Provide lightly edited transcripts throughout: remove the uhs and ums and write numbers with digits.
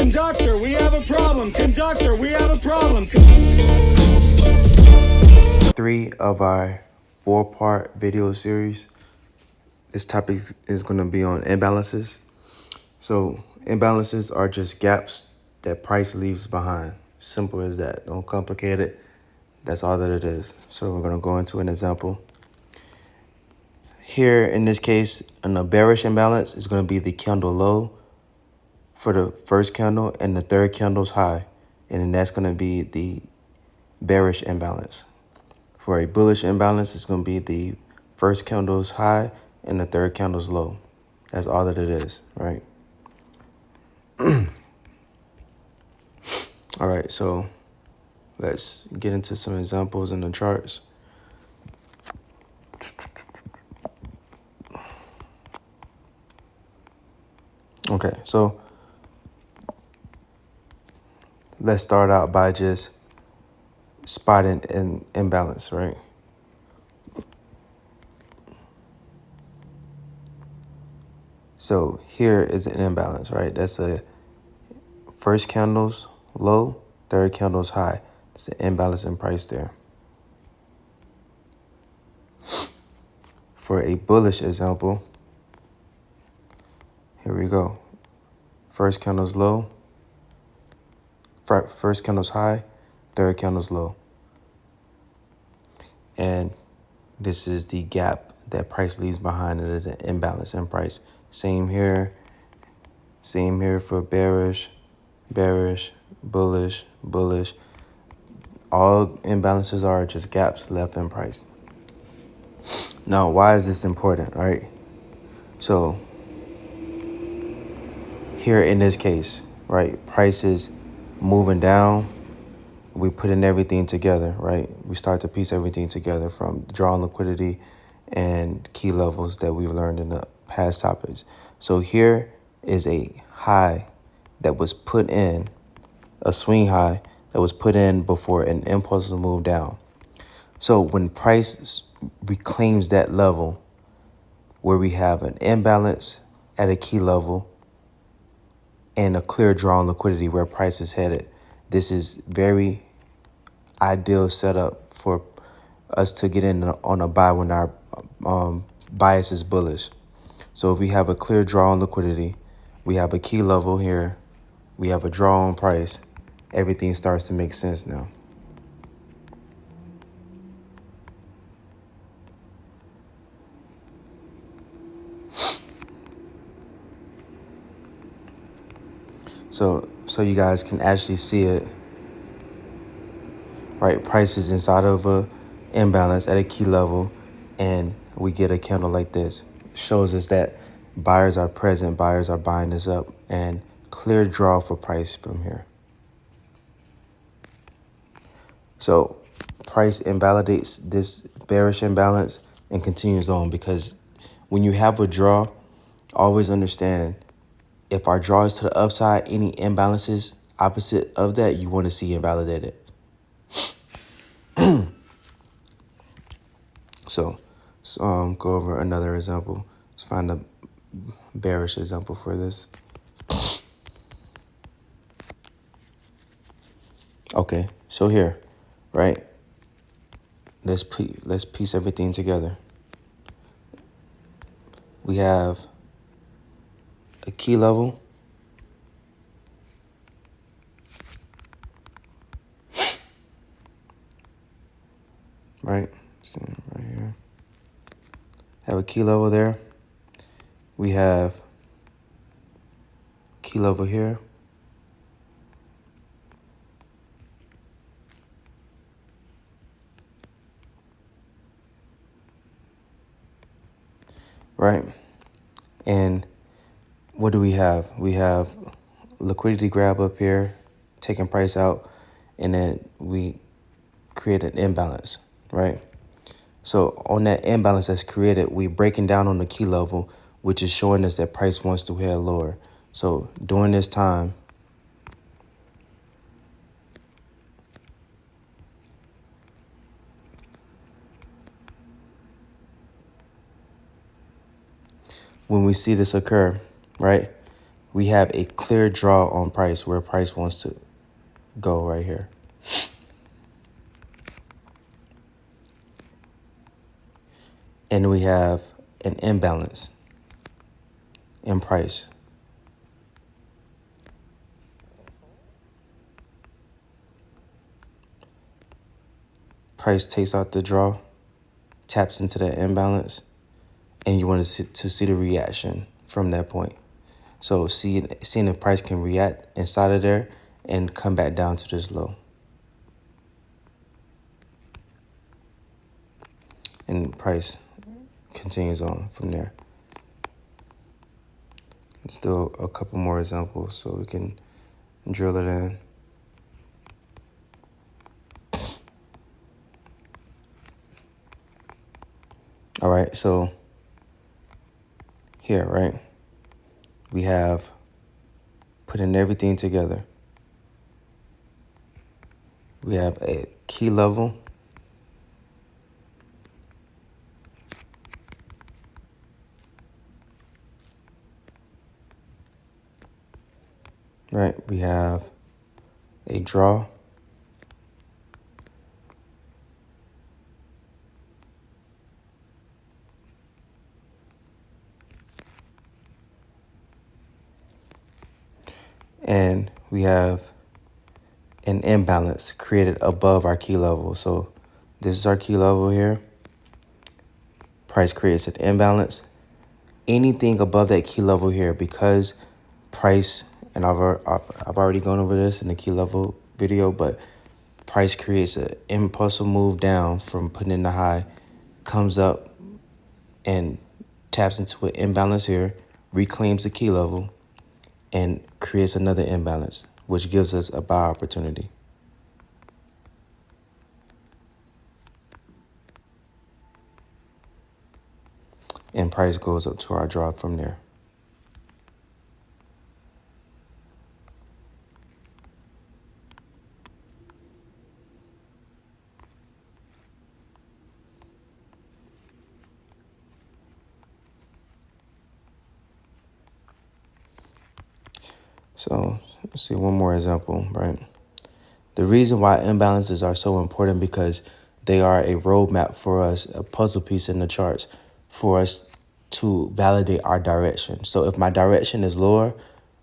Conductor, we have a problem. Conductor, we have a problem. 3 of our 4-part video series. This topic is going to be on imbalances. So imbalances are just gaps that price leaves behind. Simple as that. Don't complicate it. That's all that it is. So we're going to go into an example. Here in this case, in a bearish imbalance is going to be the candle low for the first candle and the third candle's high. And then that's going to be the bearish imbalance. For a bullish imbalance, it's going to be the first candle's high and the third candle's low. That's all that it is, right? All right, so let's get into some examples in the charts. Okay, so let's start out by just spotting an imbalance, right? So here is an imbalance, right? That's a first candle's low, third candle's high. It's an imbalance in price there. For a bullish example, here we go. First candle's low, first candle's high, third candle's low. And this is the gap that price leaves behind. It is an imbalance in price. Same here for bearish, bearish, bullish, bullish. All imbalances are just gaps left in price. Now, why is this important, right? So here in this case, right, price is moving down. We put in everything together, right? We start to piece everything together from drawing liquidity and key levels that we've learned in the past topics. So here is a high that was put in, a swing high that was put in before an impulse will move down. So when price reclaims that level where we have an imbalance at a key level and a clear draw on liquidity where price is headed, this is very ideal setup for us to get in on a buy when our bias is bullish. So if we have a clear draw on liquidity, we have a key level here, we have a draw on price, everything starts to make sense now. So you guys can actually see it, right? Price is inside of a imbalance at a key level, and we get a candle like this. It shows us that buyers are present, buyers are buying this up, and clear draw for price from here. So price invalidates this bearish imbalance and continues on, because when you have a draw, always understand if our draw is to the upside, any imbalances opposite of that, you want to see invalidated. So go over another example. Let's find a bearish example for this. Okay, so here, right? Let's piece everything together. We have a key level, right? So right here, have a key level there. We have key level here. Right? And what do we have? We have liquidity grab up here, taking price out, and then we create an imbalance, right? So on that imbalance that's created, we breaking down on the key level, which is showing us that price wants to head lower. So during this time, when we see this occur, right, we have a clear draw on price where price wants to go right here. And we have an imbalance in price. Price takes out the draw, taps into that imbalance, and you want to see the reaction from that point. So seeing if price can react inside of there and come back down to this low. And price continues on from there. Let's do a couple more examples so we can drill it in. All right, so here, right, we have putting everything together. We have a key level. Right, we have a draw. And we have an imbalance created above our key level. So this is our key level here. Price creates an imbalance. Anything above that key level here, because price, and I've already gone over this in the key level video, but price creates an impulsive move down from putting in the high, comes up and taps into an imbalance here, reclaims the key level, and creates another imbalance, which gives us a buy opportunity. And price goes up to our drop from there. So let's see one more example, right? The reason why imbalances are so important because they are a roadmap for us, a puzzle piece in the charts for us to validate our direction. So if my direction is lower,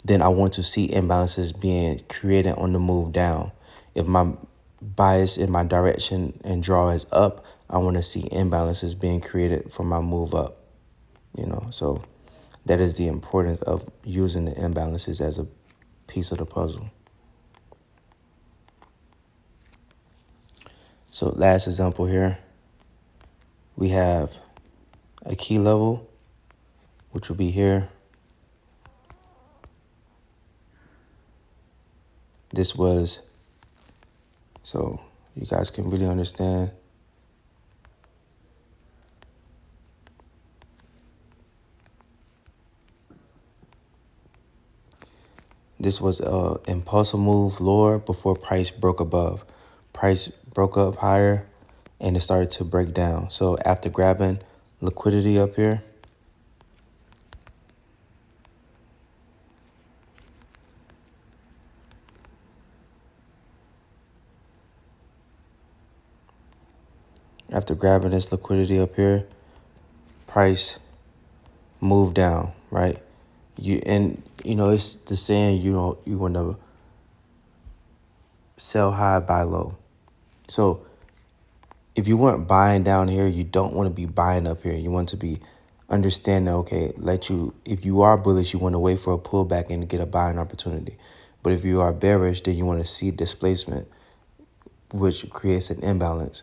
then I want to see imbalances being created on the move down. If my bias in my direction and draw is up, I want to see imbalances being created for my move up. So that is the importance of using the imbalances as a piece of the puzzle. So last example here, we have a key level, which will be here. This was, so you guys can really understand. This was a impulsive move lower before price broke above. Price broke up higher and it started to break down. So after grabbing liquidity up here, after grabbing this liquidity up here, price moved down, right? It's the saying, you want to sell high, buy low. So if you weren't buying down here, you don't want to be buying up here. You want to be understanding, okay, if you are bullish, you want to wait for a pullback and get a buying opportunity. But if you are bearish, then you want to see displacement, which creates an imbalance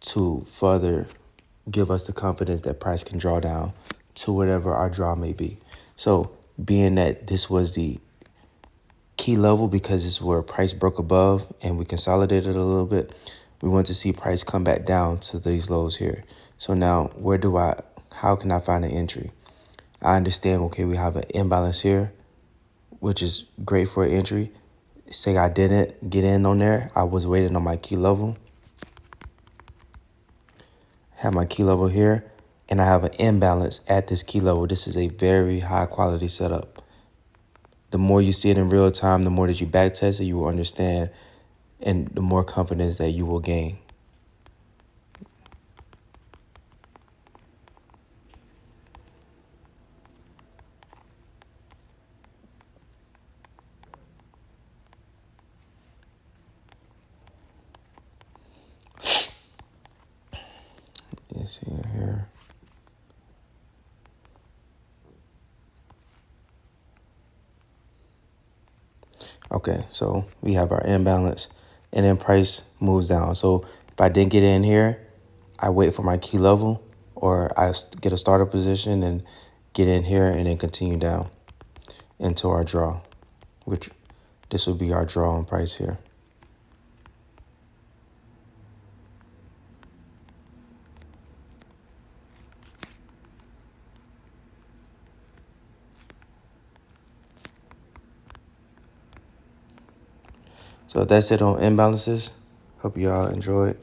to further give us the confidence that price can draw down to whatever our draw may be. So being that this was the key level because it's where price broke above and we consolidated a little bit, we want to see price come back down to these lows here. So now how can I find an entry? I understand, okay, we have an imbalance here, which is great for an entry. Say I didn't get in on there. I was waiting on my key level. Have my key level here, and I have an imbalance at this key level. This is a very high quality setup. The more you see it in real time, the more that you back test it, you will understand, and the more confidence that you will gain. Let's see here. Okay, so we have our imbalance, and then price moves down. So if I didn't get in here, I wait for my key level, or I get a starter position and get in here and then continue down into our draw, which this would be our draw on price here. So that's it on imbalances. Hope y'all enjoyed.